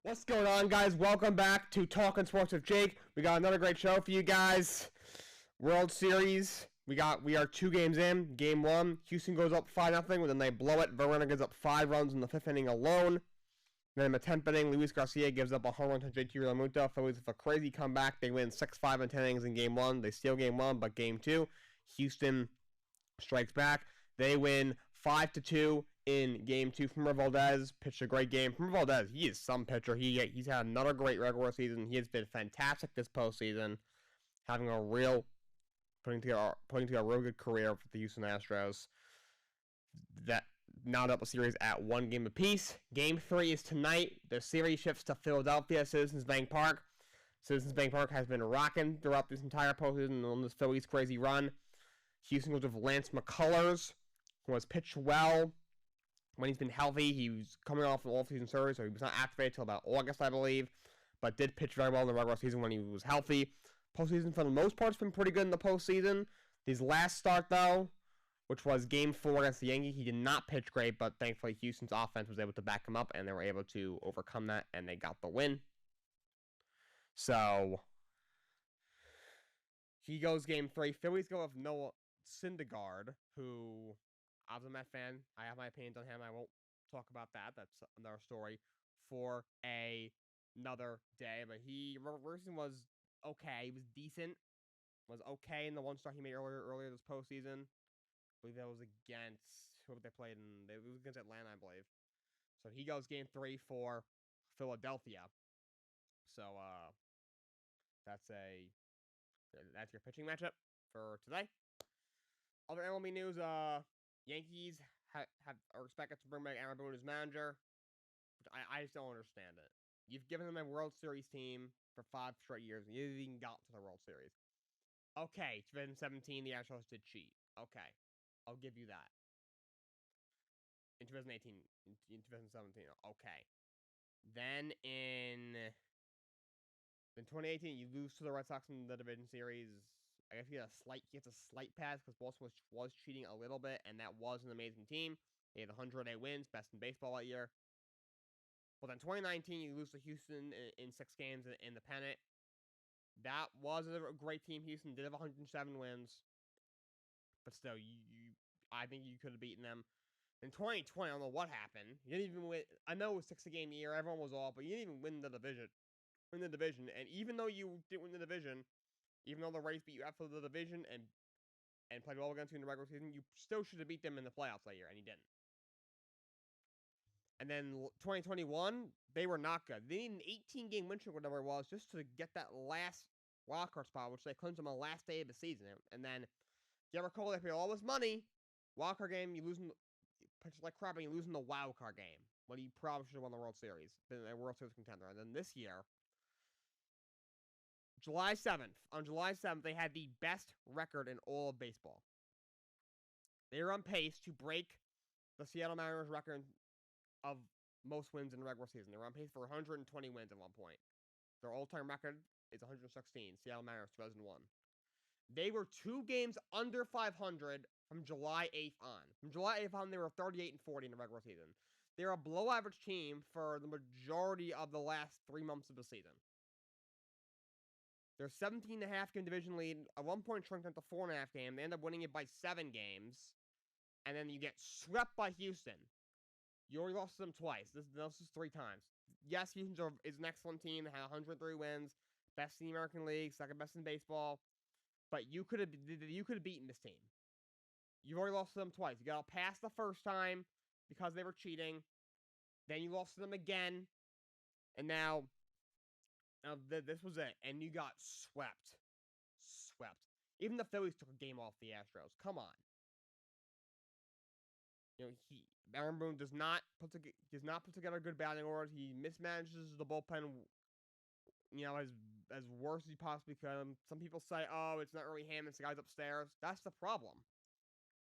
What's going on, guys? Welcome back to Talkin Sports with Jake. We got another great show for you guys. World Series. We are 2 games in. Game 1, Houston goes up 5-0, but then they blow it. Verlander gives up 5 runs in the 5th inning alone. Then in the 10th inning, Luis Garcia gives up a home run to JT Realmuto. Phillies with a crazy comeback. They win 6-5 in 10 innings in Game 1. They steal Game 1, but Game 2, Houston strikes back. They win 5-2 in Game 2. Framber Valdez pitched a great game. Framber Valdez, he is some pitcher. He's had another great regular season. He has been fantastic this postseason, having a real putting together a real good career for the Houston Astros. That now up a series at 1 game apiece. Game 3 is tonight. The series shifts to Philadelphia, Citizens Bank Park. Citizens Bank Park has been rocking throughout this entire postseason on this Phillies crazy run. Houston goes with Lance McCullers, who has pitched well when he's been healthy. He was coming off an off-season surgery, so he was not activated until about August, I believe, but did pitch very well in the regular season when he was healthy. Postseason, for the most part, has been pretty good in the postseason. His last start, though, which was Game 4 against the Yankees, he did not pitch great, but thankfully Houston's offense was able to back him up, and they were able to overcome that, and they got the win. So, he goes Game 3. Phillies go with Noah Syndergaard, who, I was a Met fan. I have my opinions on him. I won't talk about that. That's another story for another day. But Robertson was okay. He was decent. Was okay in the one start he made earlier this postseason. I believe that was against who they played in. It was against Atlanta, I believe. So he goes Game 3 for Philadelphia. So that's your pitching matchup for today. Other MLB news, Yankees are expected to bring back Aaron Boone as manager, which I just don't understand it. You've given them a World Series team for 5 straight years, and you didn't even got to the World Series. Okay, 2017, the Astros did cheat. Okay, I'll give you that. In 2018, in 2017, okay. Then in 2018, you lose to the Red Sox in the division series. I guess he gets a slight pass because Boston was cheating a little bit, and that was an amazing team. They had 108 wins, best in baseball that year. But then 2019, you lose to Houston in 6 games in the pennant. That was a great team. Houston did have 107 wins, but still, I think you could have beaten them. In 2020, I don't know what happened. You didn't even win. I know it was 6-game year, everyone was off, but you didn't even win the division. And even though you didn't win the division, even though the Rays beat you after the division and played well against you in the regular season, you still should have beat them in the playoffs that year, and you didn't. And then 2021, they were not good. They needed an 18-game win streak, whatever it was, just to get that last wildcard spot, which they clinched on the last day of the season. And then, you ever recall, they paid all this money, wildcard game, you losing, pitch like crap, and you losing the wildcard game when you probably should have won the World Series, been a World Series contender. And then this year, on July 7th, they had the best record in all of baseball. They are on pace to break the Seattle Mariners record of most wins in the regular season. They were on pace for 120 wins at one point. Their all-time record is 116. Seattle Mariners 2001. They were 2 games under 500 from July 8th on. From July 8th on, they were 38-40 in the regular season. They're a below-average team for the majority of the last 3 months of the season. Their 17.5-game division lead at one point shrunk down to 4.5 games. They end up winning it by 7 games. And then you get swept by Houston. You already lost to them twice. This is 3 times. Yes, Houston is an excellent team. They had 103 wins. Best in the American League. Second best in baseball. But you could have beaten this team. You've already lost to them twice. You got past the first time because they were cheating. Then you lost to them again. And now this was it. And you got swept. Even the Phillies took a game off the Astros. Come on. Aaron Boone does not put together good batting orders. He mismanages the bullpen, as worse as he possibly could. Some people say, "Oh, it's not really him; it's the guys upstairs." That's the problem.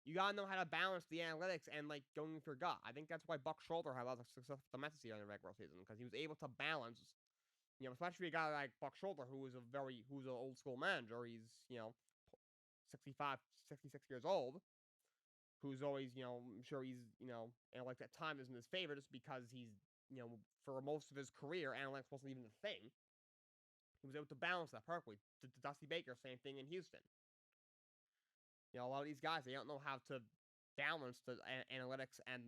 You gotta know how to balance the analytics and going with your gut. I think that's why Buck Shoulders had a lot of success with the Mets this year in the regular season because he was able to balance. Especially a guy like Buck Shoulders, who's an old school manager. He's 65, 66 years old. Who's always, I'm sure he's, and at time isn't his favorite just because he's for most of his career, analytics wasn't even a thing. He was able to balance that perfectly. Dusty Baker, same thing in Houston. A lot of these guys, they don't know how to balance the analytics and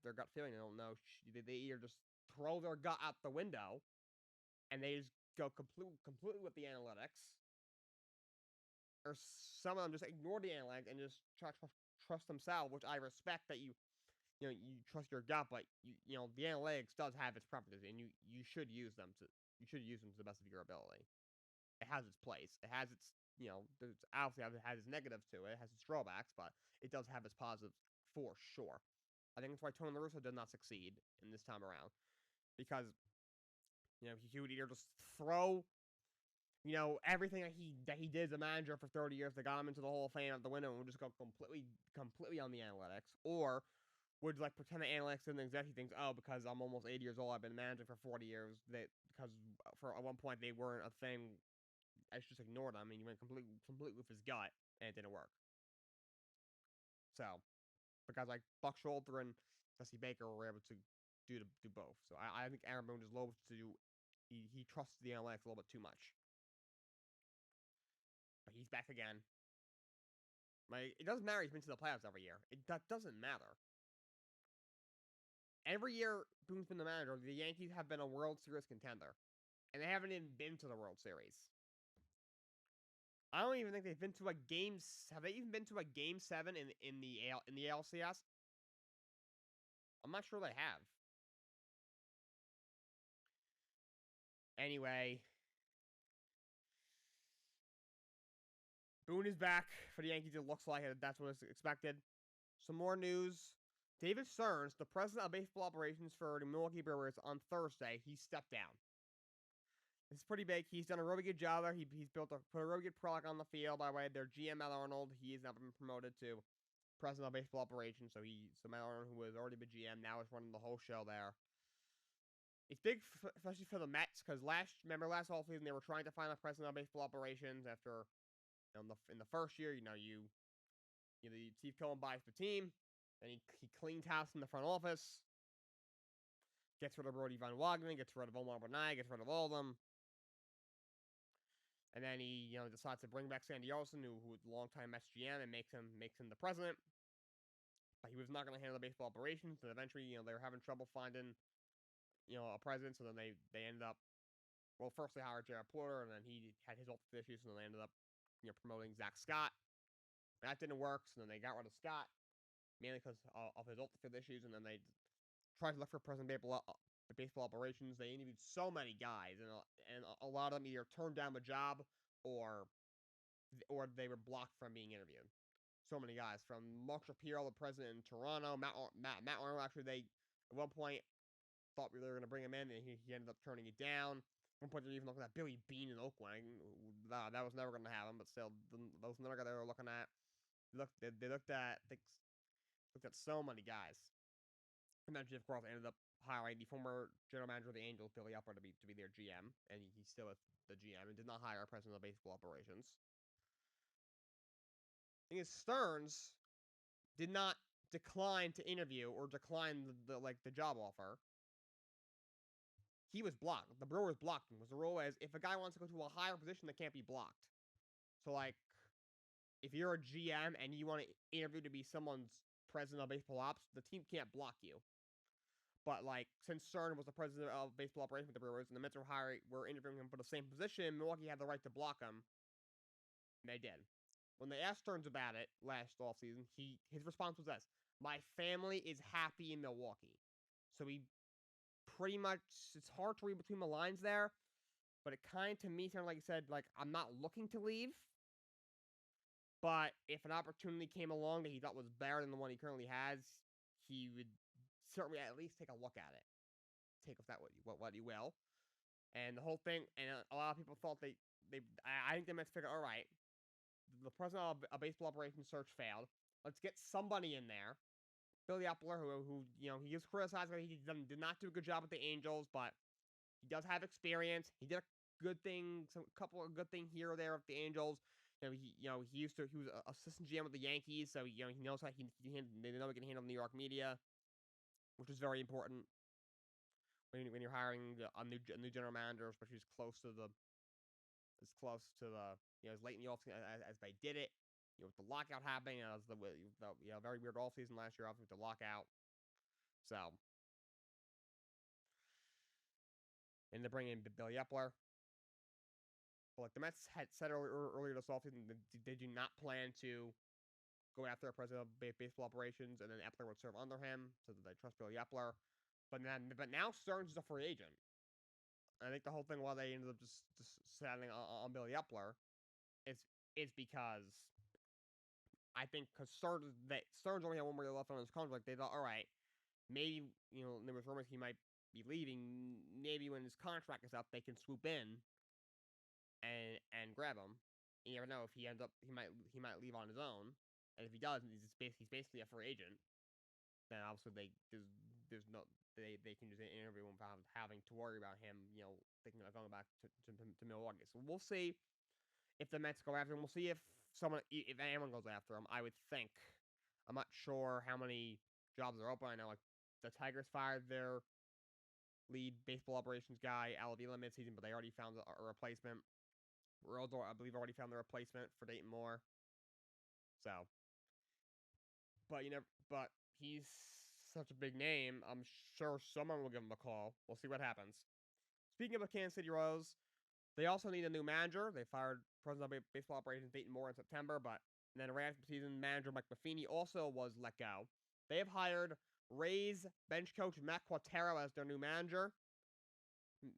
their gut feeling. They don't know. They either just throw their gut out the window, and they just go completely with the analytics, or some of them just ignore the analytics and just try to trust themselves, which I respect that you trust your gut, but the analytics does have its properties, and you should use them to the best of your ability. It has its place. It has its there's obviously it has its negatives to it. It has its drawbacks, but it does have its positives for sure. I think that's why Tony La Russa did not succeed in this time around, because he would either just throw everything that he did as a manager for 30 years that got him into the Hall of Fame out the window and would just go completely on the analytics, or would pretend the analytics didn't exist. He thinks, oh, because I'm almost 80 years old, I've been managing for 40 years. Because for at one point they weren't a thing. I just ignored them, and he went completely with his gut, and it didn't work. So, because Buck Showalter and Dusty Baker were able to do both. So I think Aaron Boone is loath to do. He trusts the analytics a little bit too much. But he's back again. It doesn't matter. He's been to the playoffs every year. That doesn't matter. Every year Boone's been the manager, the Yankees have been a World Series contender, and they haven't even been to the World Series. I don't even think they've been to a game. Have they even been to a Game 7 in the ALCS? I'm not sure they have. Anyway, Boone is back for the Yankees. It looks like that's what is expected. Some more news. David Stearns, the president of baseball operations for the Milwaukee Brewers, on Thursday, he stepped down. This is pretty big. He's done a really good job there. He's put a really good product on the field. By the way, their GM, Matt Arnold, he has now been promoted to president of baseball operations. So Matt Arnold, who was already the GM, now is running the whole show there. It's big, especially for the Mets, because last offseason they were trying to find a president of baseball operations after, in the first year, Steve Cohen buys the team, then he cleans house in the front office, gets rid of Brody Von Wagner, gets rid of Omar Bernay, gets rid of all of them. And then he, decides to bring back Sandy Olson, who was a longtime Mets GM, and makes him the president. But he was not going to handle the baseball operations, and eventually, they were having trouble finding, a president. So then they ended up, well, first they hired Jared Porter, and then he had his ultimate issues, and then they ended up, promoting Zach Scott. That didn't work, so then they got rid of Scott, mainly because of his ultimate issues, and then they tried to look for president of baseball operations. They interviewed so many guys, and a lot of them either turned down the job or they were blocked from being interviewed. So many guys, from Mark Shapiro, the president in Toronto, Matt Arnold. Actually, they at one point thought they were going to bring him in, and he ended up turning it down. At one point, they're even looking at Billy Beane in Oakland. That was never going to happen, but still, those another guy they were looking at. They looked at so many guys. And then, of course, ended up hiring the former general manager of the Angels, Billy Upper, to be their GM, and he's still the GM, and did not hire a president of baseball operations. The thing is, Stearns did not decline to interview or decline the job offer. He was blocked. The Brewers blocked him. Was the rule is if a guy wants to go to a higher position, they can't be blocked. So if you're a GM and you want to interview to be someone's president of baseball ops, the team can't block you. But since Stearns was the president of baseball operations with the Brewers, and the Mets were interviewing him for the same position, Milwaukee had the right to block him, and they did. When they asked Stearns about it last offseason, his response was this: "My family is happy in Milwaukee." So he pretty much, it's hard to read between the lines there, but it kind of to me sounded like he said, I'm not looking to leave, but if an opportunity came along that he thought was better than the one he currently has, he would certainly at least take a look at it. Take with that what you will. And the whole thing, and a lot of people thought I think they meant to figure, all right, the president of baseball operations search failed. Let's get somebody in there. Billy Epler, who he is criticized because he did not do a good job with the Angels, but he does have experience. He did a good thing, couple of good things here or there with the Angels. He was an assistant GM with the Yankees, so he knows how they know he can handle the New York media, which is very important. when you're hiring a new general manager, especially as late in the offseason as they did it. With the lockout happening, as the very weird offseason last year, obviously with the lockout. So, and they bring in Bill Yepler. But like the Mets had said earlier this offseason, they do not plan to go after a president of baseball operations, and then Epler would serve under him, so that they trust Bill Yepler. But now Stearns is a free agent. I think the whole thing why they ended up just settling on Bill Yepler is because I think because Stearns only had one more left on his contract, they thought, all right, maybe there was rumors he might be leaving. Maybe when his contract is up, they can swoop in and grab him. You never know if he ends up he might leave on his own, and if he does, he's basically a free agent. Then obviously there's no they can just interview him without having to worry about him, thinking about going back to Milwaukee. So we'll see if the Mets go after him. We'll see if anyone goes after him. I would think. I'm not sure how many jobs are open. I know like the Tigers fired their lead baseball operations guy Al Avila midseason, but they already found a replacement. Royals, I believe, already found the replacement for Dayton Moore. So, but he's such a big name. I'm sure someone will give him a call. We'll see what happens. Speaking of the Kansas City Royals, they also need a new manager. They fired president of baseball operations Dayton Moore in September, but then right after the season, manager Mike Matheny also was let go. They have hired Rays bench coach Matt Quaterro as their new manager.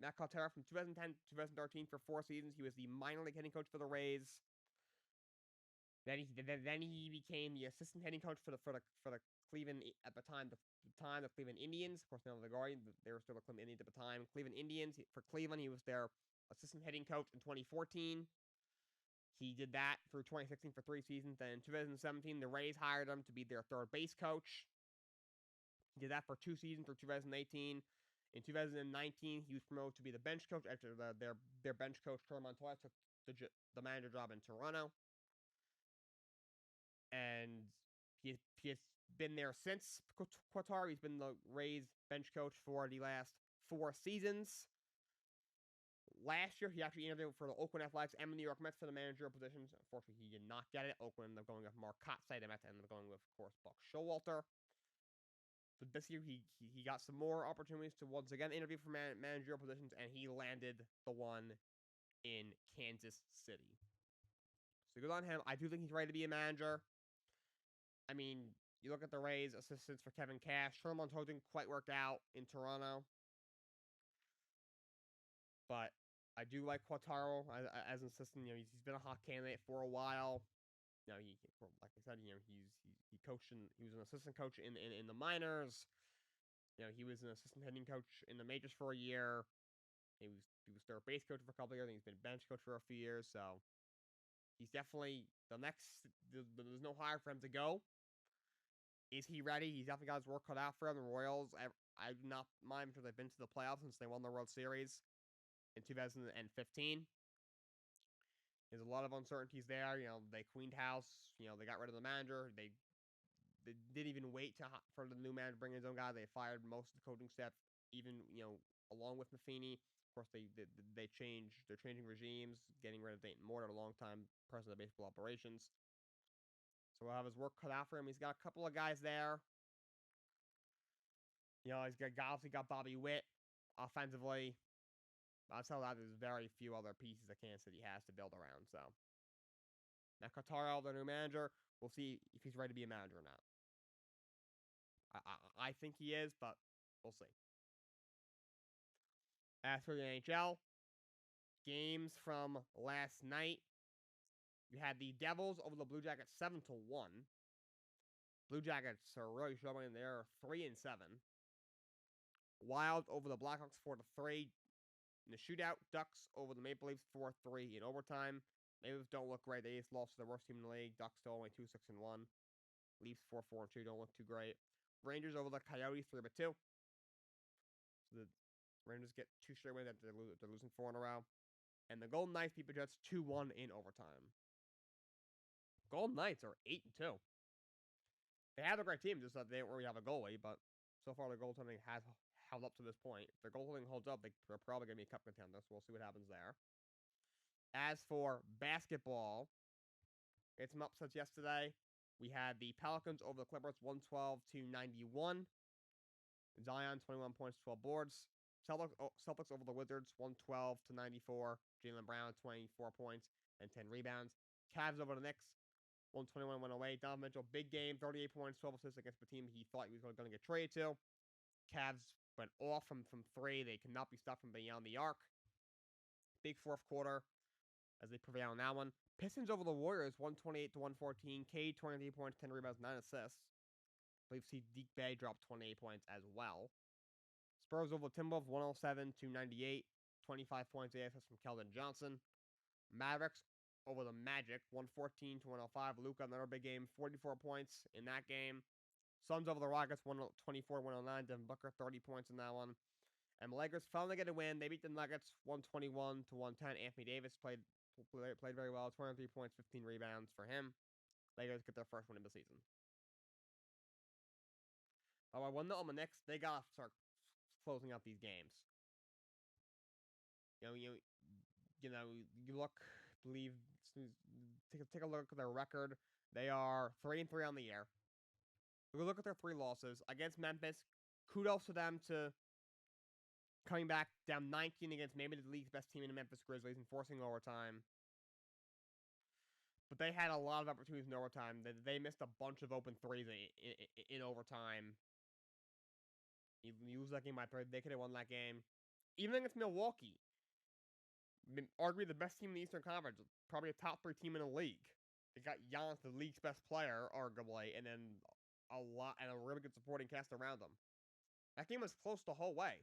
Matt Quaterro from 2010 to 2013 for 4 seasons. He was the minor league hitting coach for the Rays. Then he became the assistant hitting coach for the Cleveland at the time the Cleveland Indians. Of course, now the Guardians, they were still the Cleveland Indians at the time. Cleveland Indians for Cleveland, he was their assistant hitting coach in 2014. He did that through 2016 for 3 seasons. Then in 2017, the Rays hired him to be their third base coach. He did that for 2 seasons through 2018. In 2019, he was promoted to be the bench coach after their bench coach Troy Montoya took the manager job in Toronto. And he has been there since Quaterro. He's been the Rays bench coach for the last 4 seasons. Last year, he actually interviewed for the Oakland Athletics and the New York Mets for the managerial positions. Unfortunately, he did not get it. Oakland ended up going with Mark Kotsay. The Mets ended up going with, of course, Buck Showalter. But this year, he got some more opportunities to once again interview for managerial positions, and he landed the one in Kansas City. So good on him. I do think he's ready to be a manager. I mean, you look at the Rays assistants for Kevin Cash. Troy Montoya didn't quite work out in Toronto. But I do like Quaterro as an assistant. He's been a hot candidate for a while. Like I said, he coached he was an assistant coach in the minors. He was an assistant hitting coach in the majors for a year. He was third base coach for a couple of years. And he's been bench coach for a few years. So he's definitely the next. There's no higher for him to go. Is he ready? He's definitely got his work cut out for him. The Royals, I do not mind because they've been to the playoffs since they won the World Series in 2015. There's a lot of uncertainties there. They cleaned house. They got rid of the manager. They didn't even wait for the new manager to bring in his own guy. They fired most of the coaching staff, even along with Matheny. Of course, they're changing regimes, getting rid of Dayton Moore, a long-time president of baseball operations. So we'll have his work cut out for him. He's got a couple of guys there. He's obviously got Bobby Witt offensively. I'll tell that there's very few other pieces that Kansas City has to build around. So now Quaterro, their new manager, we'll see if he's ready to be a manager or not. I think he is, but we'll see. As for the NHL, games from last night, you had the Devils over the Blue Jackets 7-1. Blue Jackets are really showing they're 3-7. Wild over the Blackhawks 4-3. In the shootout, Ducks over the Maple Leafs 4-3 in overtime. Maple Leafs don't look great. They just lost to the worst team in the league. Ducks still only 2-6-1. Leafs 4-4-2 don't look too great. Rangers over the Coyotes 3-2. So the Rangers get 2 straight wins after they're losing 4 in a row. And the Golden Knights beat the Jets 2-1 in overtime. Golden Knights are 8-2. They have a great team, just that they don't really have a goalie, but so far the goaltending held up to this point. If their goaltending holds up, they're probably going to be a cup contender, so we'll see what happens there. As for basketball, it's some upsets yesterday. We had the Pelicans over the Clippers 112-91. Zion, 21 points, 12 boards. Celtics over the Wizards 112-94. Jaylen Brown, 24 points and 10 rebounds. Cavs over the Knicks 121-108. Donovan Mitchell, big game, 38 points, 12 assists against the team he thought he was going to get traded to. Cavs went off from three. They cannot be stopped from beyond the arc. Big fourth quarter as they prevail on that one. Pistons over the Warriors 128-114. Cade, 23 points, 10 rebounds, 9 assists. I believe Sadiq Bey dropped 28 points as well. Spurs over Timberwolves 107-98. 25 points, 8 assists from Keldon Johnson. Mavericks over the Magic 114-105. Luka, another big game, 44 points in that game. Suns over the Rockets 124-109. Devin Booker, 30 points in that one. And the Lakers finally get a win. They beat the Nuggets 121-110. Anthony Davis played very well. 23 points, 15 rebounds for him. Lakers get their first win of the season. Oh, I won on the Knicks. They gotta start closing out these games. You look, believe, take a look at their record. They are 3-3 on the year. Look at their 3 losses against Memphis. Kudos to them to coming back down 19 against maybe the league's best team in the Memphis Grizzlies and forcing overtime. But they had a lot of opportunities in overtime. They missed a bunch of open threes in overtime. You lose that game by 3. They could have won that game. Even against Milwaukee, arguably the best team in the Eastern Conference, probably a top 3 team in the league. They got Giannis, the league's best player, arguably, and then a really good supporting cast around them. That game was close the whole way.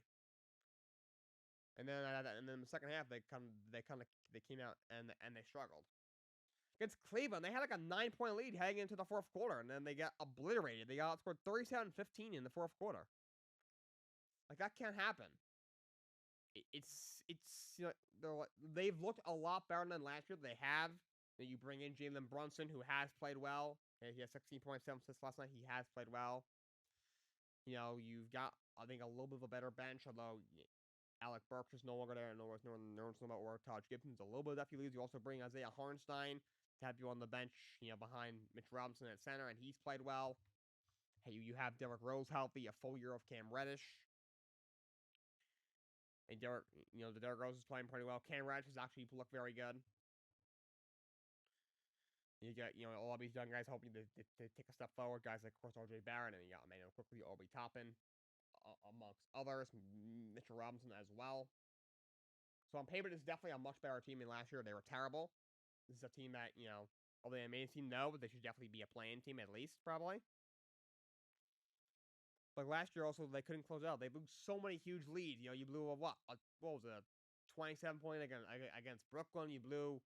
And then in the second half, they came out and they struggled. Against Cleveland, they had like a 9-point lead heading into the fourth quarter, and then they got obliterated. They got outscored 37-15 in the fourth quarter. Like, that can't happen. It's they've looked a lot better than last year. They have. You bring in Jalen Brunson, who has played well. He has 16.7 assists last night. He has played well. You've got, I think, a little bit of a better bench, although Alec Burks is no longer there. No one's knows about where Taj Gibson's a little bit of depth. You also bring Isaiah Hartenstein to have you on the bench, behind Mitch Robinson at center, and he's played well. Hey, you have Derrick Rose healthy, a full year of Cam Reddish. And Derrick Rose is playing pretty well. Cam Reddish has actually looked very good. You get, all these young guys hoping to take a step forward. Guys like, of course, RJ Barrett, and you got Emmanuel Quickly, Obi Toppin, amongst others. Mitchell Robinson as well. So on paper, this is definitely a much better team than last year. They were terrible. This is a team that, although they may seem no, but they should definitely be a playing team at least, probably. But last year also, they couldn't close out. They blew so many huge leads. You blew what was it, a 27-point against Brooklyn. You blew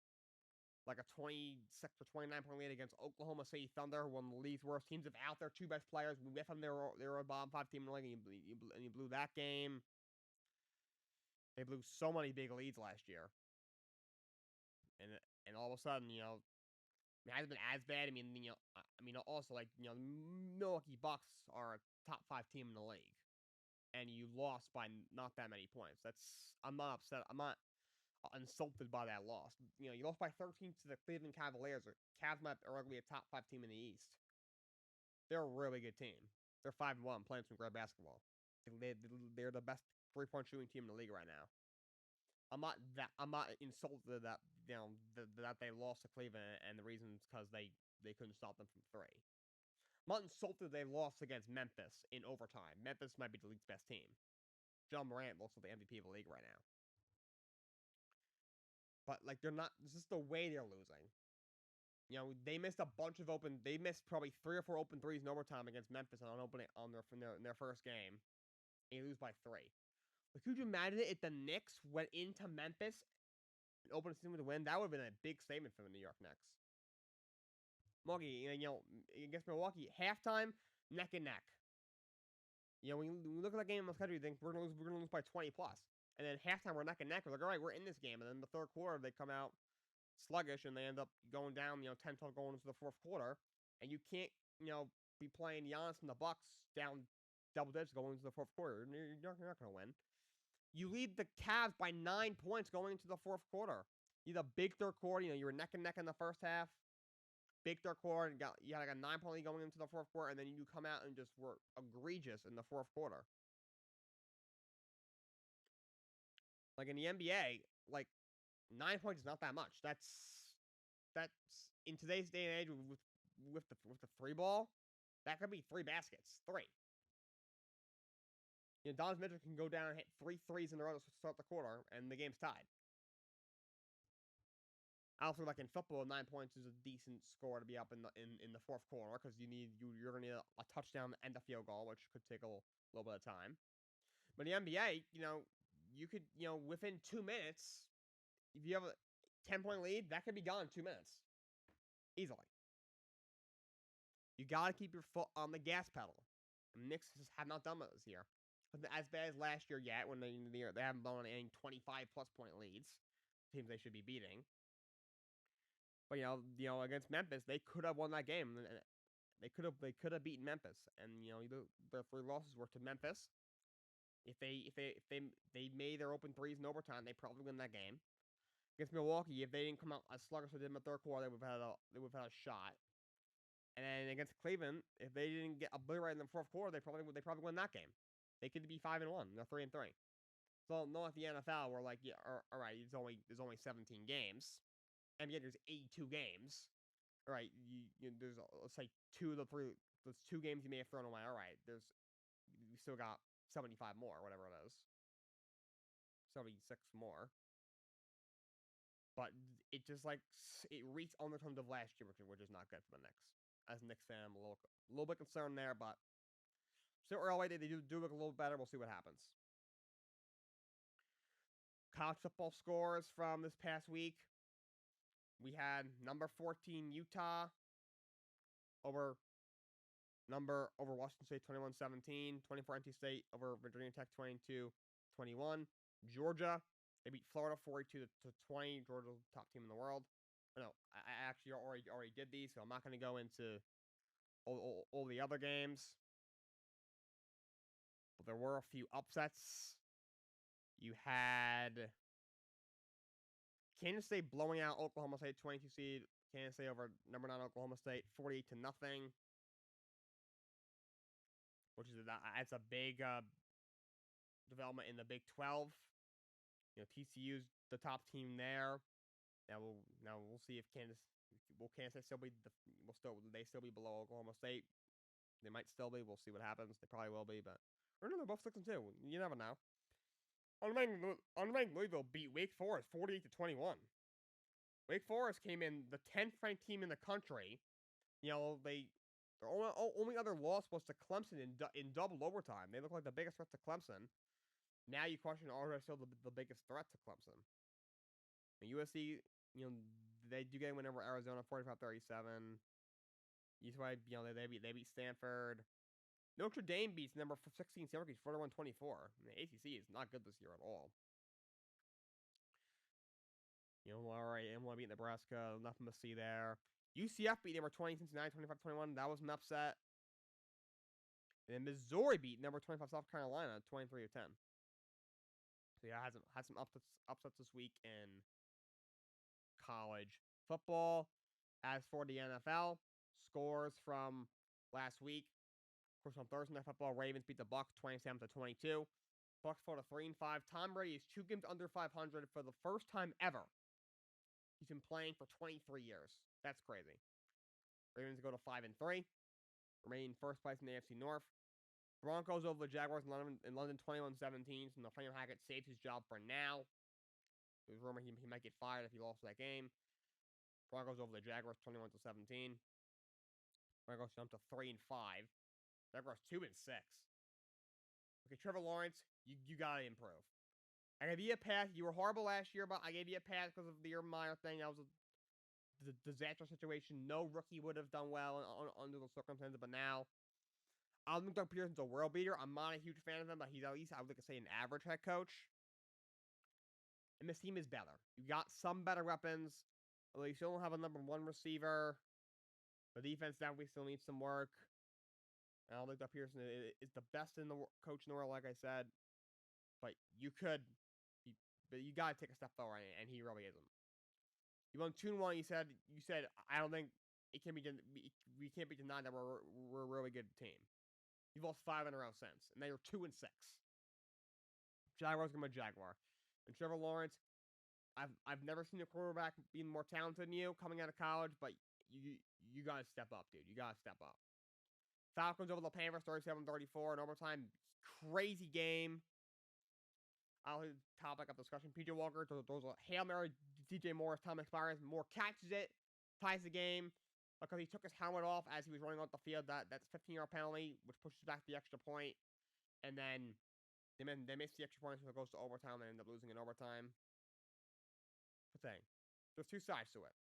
like a 26 or 29-point lead against Oklahoma City Thunder, one of the league's worst teams without their 2 best players. With them, they were a bottom 5 team in the league, and you blew that game. They blew so many big leads last year. And all of a sudden, it hasn't been as bad. Also, the Milwaukee Bucks are a top 5 team in the league, and you lost by not that many points. I'm not upset. I'm not insulted by that loss. You lost by 13 to the Cleveland Cavaliers. Cavs are arguably a top 5 team in the East. They're a really good team. They're 5-1, playing some great basketball. They're the best 3-point shooting team in the league right now. I'm not insulted that that they lost to Cleveland, and the reason is because they couldn't stop them from 3. I'm not insulted they lost against Memphis in overtime. Memphis might be the league's best team. John Morant looks like the MVP of the league right now. But they're not. This is the way they're losing. They missed a bunch of open. They missed probably 3 or 4 open threes in overtime against Memphis in their first game. And they lose by 3. Could you imagine it if the Knicks went into Memphis and opened a season with a win? That would have been a big statement for the New York Knicks. Milwaukee, against Milwaukee, halftime, neck and neck. When you look at that game in the country, you think we're gonna lose by 20 plus. And then halftime, we're neck and neck. We're like, all right, we're in this game. And then the third quarter, they come out sluggish and they end up going down, 10-12 going into the fourth quarter. And you can't, be playing Giannis and the Bucks down double digits going into the fourth quarter. You're not going to win. You lead the Cavs by 9 points going into the fourth quarter. You had a big third quarter. You were neck and neck in the first half. Big third quarter, and you had like a 9-point lead going into the fourth quarter, and then you come out and just were egregious in the fourth quarter. Like in the NBA, like 9 points is not that much. That's in today's day and age with the three ball, that could be 3 baskets. 3. Donovan Mitchell can go down and hit 3 threes in a row to start the quarter, and the game's tied. I also like in football, 9 points is a decent score to be up in the fourth quarter because you're gonna need a touchdown and a field goal, which could take a little bit of time. But in the NBA, you could within 2 minutes, if you have a 10-point lead, that could be gone in 2 minutes, easily. You gotta keep your foot on the gas pedal. And Knicks just have not done it this year. As bad as last year yet, when they haven't blown any 25+ point leads, teams they should be beating. But against Memphis, they could have won that game. They could have beaten Memphis, and their 3 losses were to Memphis. If they made their open threes in overtime, they probably win that game. Against Milwaukee, if they didn't come out as sluggish as they did in the third quarter, they would have had a shot. And then against Cleveland, if they didn't get obliterated in the fourth quarter, they probably win that game. They could be 5-1. They're 3-3. So not like the NFL, where like all right, there's only 17 games. NBA there's 82 games. All right, there's let's say 2 of the 3. There's 2 games you may have thrown away. All right, you still got 75 more, whatever it is. 76 more. But it just it reached undertones of last year, which is not good for the Knicks. As a Knicks fan, I'm a little bit concerned there, but still early. They do look a little better. We'll see what happens. College football scores from this past week. We had number 14 Utah over Washington State 21-17, 24 NC State over Virginia Tech 22-21. Georgia, they beat Florida 42-20. Georgia's the top team in the world. No, I actually already did these, so I'm not going to go into all the other games. But there were a few upsets. You had Kansas State blowing out Oklahoma State 22 seed. Kansas State over number 9 Oklahoma State 48-0. Which is that's a big development in the Big 12. TCU's the top team there. Now we'll see if Kansas State still be they still be below Oklahoma State. They might still be. We'll see what happens. They probably will be, but they're both 6-2. You never know. Unranked Louisville beat Wake Forest 48-21. Wake Forest came in the 10th ranked team in the country. Their only other loss was to Clemson in double overtime. They look like the biggest threat to Clemson. Now you question, are they still the biggest threat to Clemson? And USC, they do get a win over Arizona 45-37. UCLA, they beat Stanford. Notre Dame beats number 16 Syracuse 41-24. The ACC is not good this year at all. All right, Illinois beat Nebraska. Nothing to see there. UCF beat number 20 Cincinnati 25-21. That was an upset. And then Missouri beat number 25 South Carolina 23-10. So yeah, had some upsets this week in college football. As for the NFL, scores from last week. Of course, on Thursday Night Football, Ravens beat the Bucs 27-22. Bucs fall to 3-5. Tom Brady is 2 games under 500 for the first time ever. He's been playing for 23 years. That's crazy. Ravens go to 5-3. Remain first place in the AFC North. Broncos over the Jaguars in London 21-17. So Nathaniel Hackett saved his job for now. There's rumor he might get fired if he lost that game. Broncos over the Jaguars 21-17. Broncos jump to 3-5. Jaguars 2-6. Okay, Trevor Lawrence, you gotta improve. I gave you a pass. You were horrible last year, but I gave you a pass because of the Urban Meyer thing. That was a disaster situation. No rookie would have done well under the circumstances, but now I don't think Doug Peterson's a world beater. I'm not a huge fan of him, but he's at least, I would like to say, an average head coach. And this team is better. You got some better weapons. Although you still don't have a number 1 receiver. The defense definitely still needs some work. I don't think Doug Peterson is the best in the coach in the world, like I said, but but you gotta take a step forward, and he really isn't. You won 2-1. You said I don't think it can be we can't be denied that we're a really good team. You've lost 5 in a row since, and they were 2-6. Jaguars gonna be Jaguar, and Trevor Lawrence. I've never seen a quarterback be more talented than you coming out of college, but you gotta step up, dude. You gotta step up. Falcons over the Panthers, 37-34 in overtime. Crazy game. I'll hit the topic of discussion. PJ Walker throws a Hail Mary. DJ Morris, time expires. Moore catches it, ties the game because he took his helmet off as he was running off the field. That's a 15-yard penalty, which pushes back the extra point. And then they miss the extra point, so it goes to overtime. They end up losing in overtime. The thing. There's two sides to it.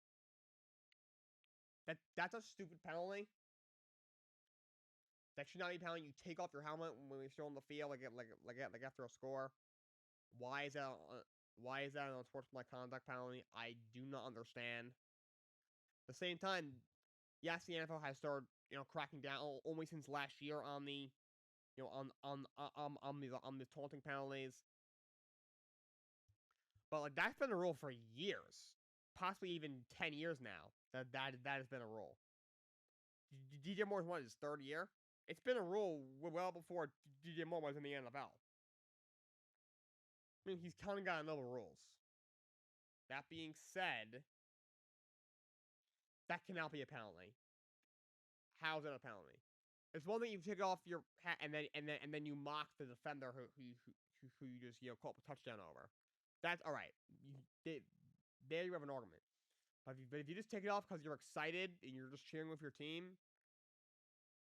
That's a stupid penalty. That should not be a penalty. You take off your helmet when we show on the field, like after a score. Why is that an unsportsmanlike conduct penalty? I do not understand. At the same time, yes, the NFL has started, cracking down only since last year on the, on the taunting penalties. But like that's been a rule for years, possibly even 10 years now. That has been a rule. DJ Moore's his third year. It's been a rule well before DJ Moore was in the NFL. I mean, he's kind of got another rules. That being said, that cannot be a penalty. How is it a penalty? It's one thing you take off your hat and then you mock the defender who you just call up a touchdown over. That's all right. There you have an argument. But if you just take it off because you're excited and you're just cheering with your team,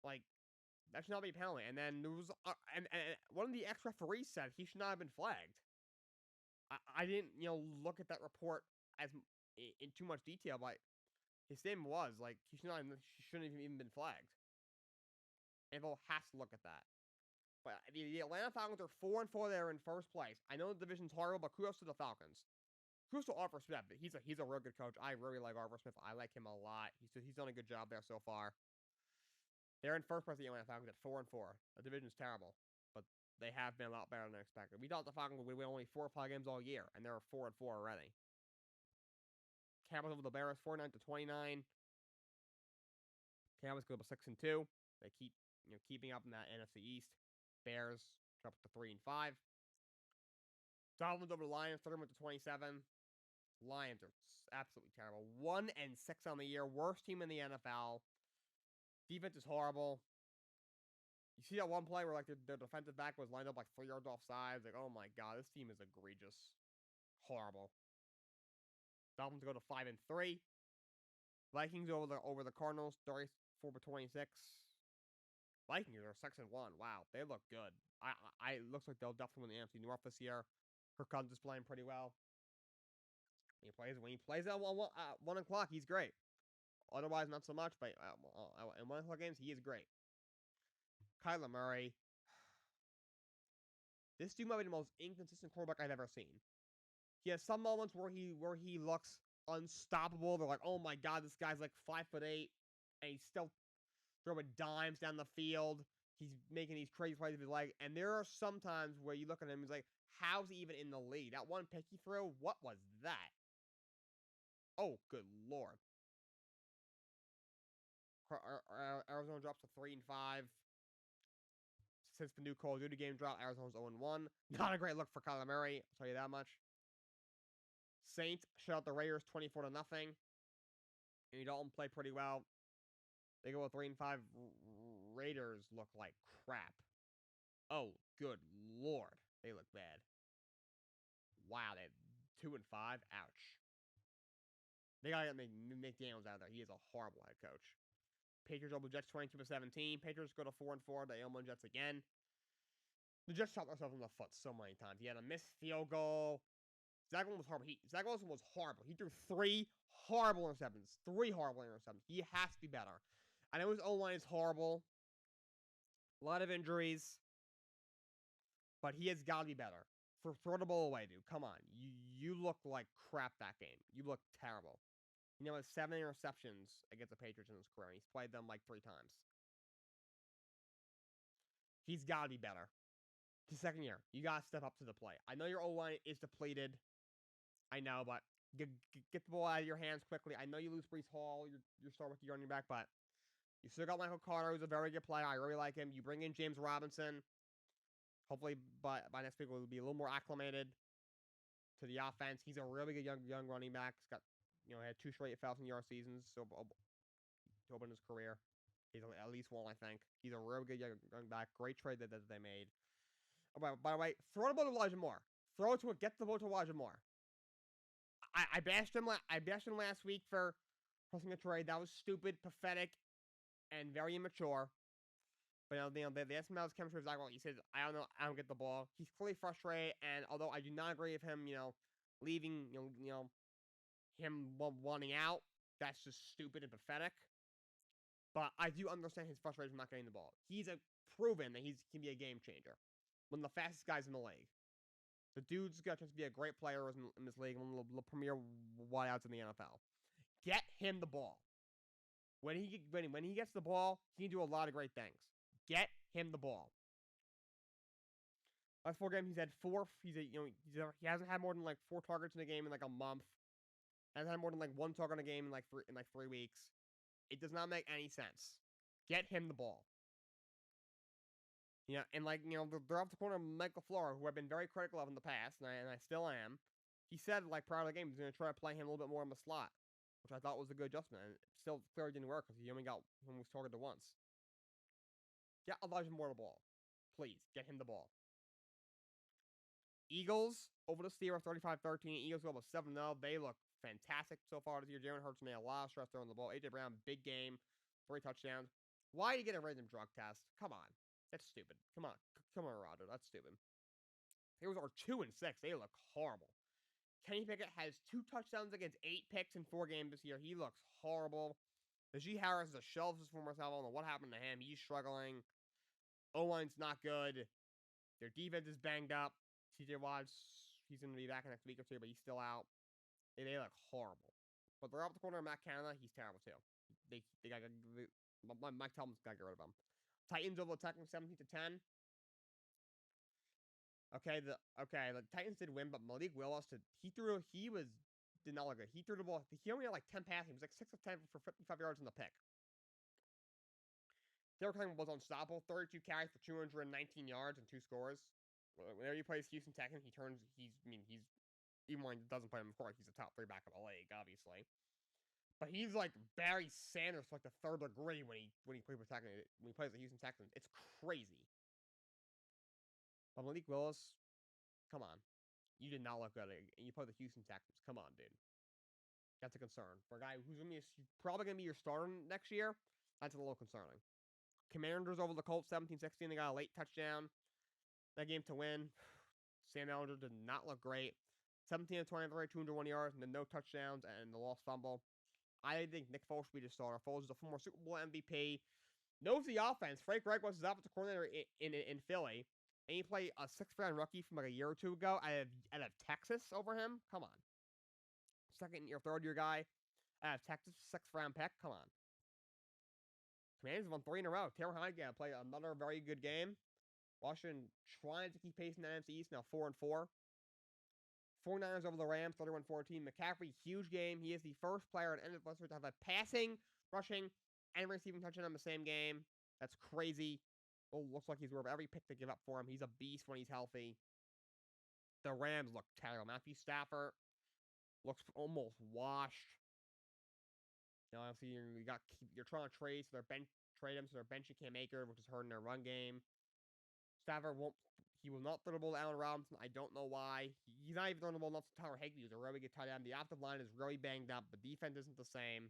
like that should not be a penalty. And then there was and one of the ex referees said he should not have been flagged. I didn't look at that report as in too much detail, but his statement was like he shouldn't have even been flagged. NFL has to look at that. But the Atlanta Falcons are 4-4. They're in first place. I know the division's horrible, but kudos to the Falcons. Kudos to Arthur Smith. He's a real good coach. I really like Arthur Smith. I like him a lot. He's done a good job there so far. They're in first place. The Atlanta Falcons at 4-4. The division's terrible, but they have been a lot better than expected. We thought the Falcons would win only 4 or 5 games all year, and they're 4-4 already. Cowboys over the Bears, 49-29. Cowboys go to 6-2. They keep keeping up in that NFC East. Bears up to 3-5. Dolphins over the Lions, 31-27. Lions are absolutely terrible. 1-6 on the year, worst team in the NFL. Defense is horrible. You see that one play where their defensive back was lined up like 3 yards offside. Like, oh my god, this team is egregious, horrible. Dolphins go to 5-3. Vikings over the Cardinals, 34-26. Vikings are 6-1. Wow, they look good. It looks like they'll definitely win the NFC North this year. Kirk Cousins is playing pretty well. When he plays at 1 o'clock, he's great. Otherwise, not so much. But in 1 o'clock games, he is great. Kyler Murray. This dude might be the most inconsistent quarterback I've ever seen. He has some moments where he looks unstoppable. They're like, oh my god, this guy's like 5'8", and he's still throwing dimes down the field. He's making these crazy plays with his leg. And there are some times where you look at him, he's like, how's he even in the lead? That one pick he threw, what was that? Oh, good lord. Arizona drops to 3-5. Since the new Call of Duty game dropped, Arizona's 0-1. Not a great look for Kyler Murray, I'll tell you that much. Saints shut out the Raiders 24-0. And Dalton play pretty well. They go with 3-5. Raiders look like crap. Oh, good lord. They look bad. Wow, they 2-5. Ouch. They gotta get McDaniels out of there. He is a horrible head coach. Patriots over the Jets 22-17. Patriots go to 4-4. They almost Jets again. The Jets shot themselves in the foot so many times. He had a missed field goal. Zach Wilson was horrible. Zach Wilson was horrible. He threw 3 horrible interceptions. 3 horrible interceptions. He has to be better. I know his O-line is horrible. A lot of injuries. But he has got to be better. Throw the ball away, dude. Come on. You look like crap that game. You look terrible. He has 7 interceptions against the Patriots in his career. He's played them like 3 times. He's got to be better. His second year. You got to step up to the plate. I know your O-line is depleted. I know, but get the ball out of your hands quickly. I know you lose Breece Hall, your star rookie running back, but you still got Michael Carter, who's a very good player. I really like him. You bring in James Robinson. Hopefully, by next week, we'll be a little more acclimated to the offense. He's a really good young running back. He's got, had 2 straight 1,000-yard seasons to open his career. He's at least one, I think. He's a really good young back. Great trade that they made. Oh, by the way, throw the ball to Elijah Moore. Get the ball to Elijah Moore. I bashed him. I bashed him last week for pressing a trade. That was stupid, pathetic, and very immature. But they asked him about his chemistry with Zach. He says, "I don't know. I don't get the ball." He's clearly frustrated, and although I do not agree with him, leaving, him wanting out, that's just stupid and pathetic. But I do understand his frustration not getting the ball. He's proven that he can be a game changer. One of the fastest guys in the league. The dude's got to be a great player in this league, one of the premier wideouts in the NFL. Get him the ball. When he gets the ball, he can do a lot of great things. Get him the ball. Last 4 games, he's had 4. He hasn't had more than 4 targets in a game in a month. Hasn't had more than 1 target in a game in 3 weeks. It does not make any sense. Get him the ball. And they're off the corner of Mike LaFleur, who I've been very critical of in the past, and I still am. He said, prior to the game, he's going to try to play him a little bit more in the slot, which I thought was a good adjustment. And it still clearly didn't work because he only was targeted once. Get Elijah Moore the ball. Please, get him the ball. Eagles over the Steelers 35-13. Eagles go up 7-0. They look fantastic so far this year. Jalen Hurts made a lot of stress throwing the ball. A.J. Brown, big game. 3 touchdowns. Why do you get a random drug test? Come on. That's stupid. Come on, Roger. That's stupid. Eagles are 2-6. They look horrible. Kenny Pickett has 2 touchdowns against 8 picks in 4 games this year. He looks horrible. Najee Harris is a shell of his former self. I don't know what happened to him. He's struggling. O-line's not good. Their defense is banged up. TJ Watt's, he's going to be back next week or 2, but he's still out. They look horrible. But they're off the corner of Matt Canada. He's terrible too. They got Mike Tomlin's got to get rid of him. Titans over the Texans 17-10. Okay, the Titans did win, but Malik Willis did not look good. He threw the ball. He only had 10 passing. He was 6 of 10 for 55 yards in the pick. Derrick Henry was unstoppable. 32 carries for 219 yards and 2 scores. Whenever he plays Houston Texans, he's even when he doesn't play him, of course, he's a top 3 back of the league, obviously. But he's like Barry Sanders to the 3rd degree when he plays the Houston Texans. It's crazy. But Malik Willis, come on. You did not look good. And you play the Houston Texans. Come on, dude. That's a concern. For a guy who's probably going to be your starter next year, that's a little concerning. Commanders over the Colts 17-16. They got a late touchdown. That game to win. Sam Ellinger did not look great. 17-23, 201 yards, and then no touchdowns, and the lost fumble. I think Nick Foles should be the starter. Foles is a former Super Bowl MVP. Knows the offense. Frank Reich was his offensive coordinator in Philly. And he played a 6th-round rookie from a year or 2 ago out of Texas over him. Come on. 2nd-year, 3rd-year guy out of Texas, 6th-round pick. Come on. Commanders won 3 in a row. Taylor Heineke played another very good game. Washington trying to keep pace in the NFC East, now 4-4. 49ers over the Rams, 31-14. McCaffrey, huge game. He is the first player in NFL history to have a passing, rushing, and receiving touchdown in the same game. That's crazy. Oh, looks like he's worth every pick to give up for him. He's a beast when he's healthy. The Rams look terrible. Matthew Stafford looks almost washed. Obviously, you're trying to trade him, so their bench Cam Akers, which is hurting their run game. Stafford will not throw the ball to Allen Robinson. I don't know why. He's not even throwing the ball enough to Tyler Higbee, who's a really good tight end. The offensive line is really banged up. The defense isn't the same.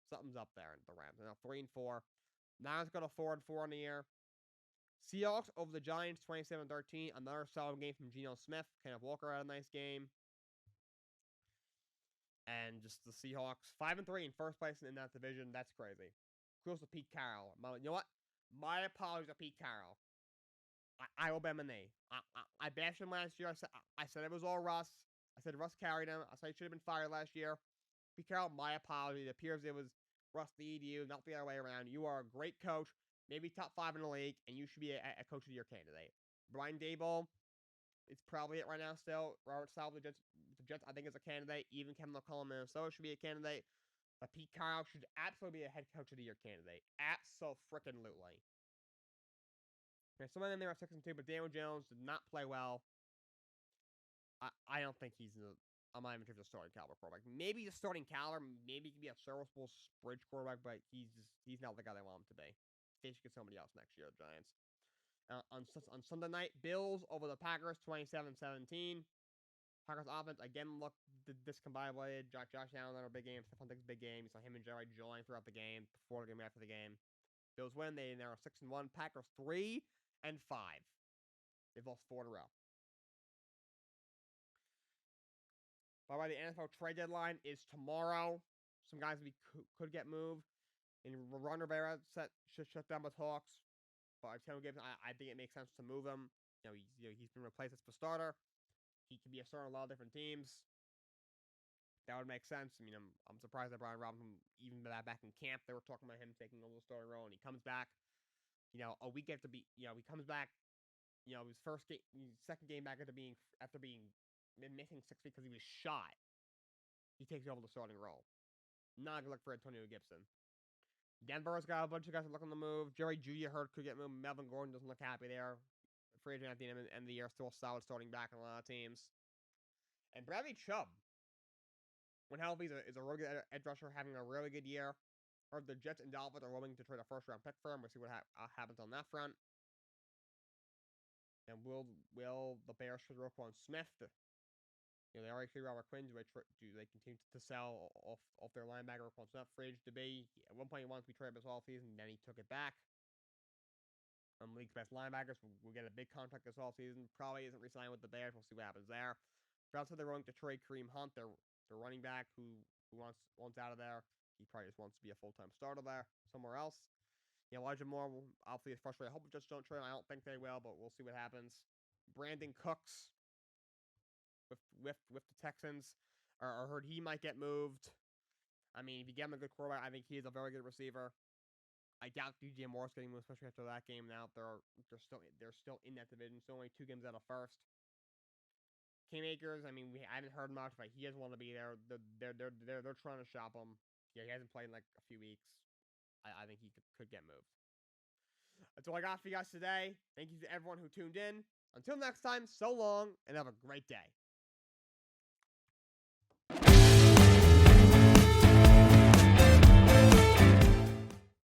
Something's up there in the Rams. They're now 3-4. Niners got a 4-4 on the year. Seahawks over the Giants, 27-13. Another solid game from Geno Smith. Kenneth Walker had a nice game. And just the Seahawks, 5-3 in first place in that division. That's crazy. Kudos to Pete Carroll. You know what? My apologies to Pete Carroll. I owe him an A. I bashed him last year. I said it was all Russ. I said Russ carried him. I said he should have been fired last year. Pete Carroll, my apology. It appears it was Russ lead you, not the other way around. You are a great coach. maybe top 5 in the league, and you should be a coach of the year candidate. Brian Daboll, it's probably it right now still. Robert Saleh, the Jets, I think, is a candidate. Even Kevin McCollum, Minnesota, should be a candidate. But Pete Carroll should absolutely be a head coach of the year candidate. Absolutely. There's some of them there are 6-2, but Daniel Jones did not play well. I don't think he's I'm not even sure if he's a starting caliber quarterback. Maybe he's a starting caliber. Maybe he can be a serviceable bridge quarterback, but he's not the guy they want him to be. They should get somebody else next year, the Giants. On Sunday night, Bills over the Packers, 27-17. Packers offense again looked discombobulated. Josh Allen had a big game. Stephon Diggs big game. You saw him and Jerry join throughout the game, before the game, after the game. Bills win. They now are 6-1. Packers 3-5. They've lost 4 in a row. By the way, the NFL trade deadline is tomorrow. Some guys could get moved. And Ron Rivera should shut down the talks. But Taylor Gibbs, I think it makes sense to move him. He's been replaced as the starter. He can be a starter on a lot of different teams. That would make sense. I mean, I'm surprised that Brian Robinson, even back in camp, they were talking about him taking over the starting role, and he comes back. A week after he comes back. His second game back after being been missing 6 weeks because he was shot. He takes over the starting role. Not a good look for Antonio Gibson. Denver's got a bunch of guys looking to move. Jerry Jeudy heard could get moved. Melvin Gordon doesn't look happy there. Free agent at the end of the year, still solid starting back in a lot of teams. And Bradley Chubb, when healthy, is a really good edge rusher, having a really good year. Heard the Jets and Dolphins are willing to trade a first-round pick for him. We'll see what happens on that front. And will the Bears trade Roquan Smith? They already figured out Quinn. Do they continue to sell off their linebacker? Roquan Smith, free agent to be. At one point, he wanted to be traded this offseason, then he took it back. League's best linebackers will get a big contract this offseason. Probably isn't re-signing with the Bears. We'll see what happens there. Browns said they're willing to trade Kareem Hunt, their running back, who wants out of there. He probably just wants to be a full-time starter there somewhere else. Elijah Moore will obviously is frustrated. I hope the Jets don't trade him. I don't think they will, but we'll see what happens. Brandon Cooks with the Texans. I heard he might get moved. I mean, if you get him a good quarterback, I think he is a very good receiver. I doubt DJ Moore's getting moved, especially after that game. Now they're still in that division. Still only 2 games out of first. Cam Akers, I mean, I haven't heard much, but he doesn't want to be there. They're trying to shop him. Yeah, he hasn't played in like a few weeks. I think he could get moved. That's all I got for you guys today. Thank you to everyone who tuned in. Until next time, so long, and have a great day.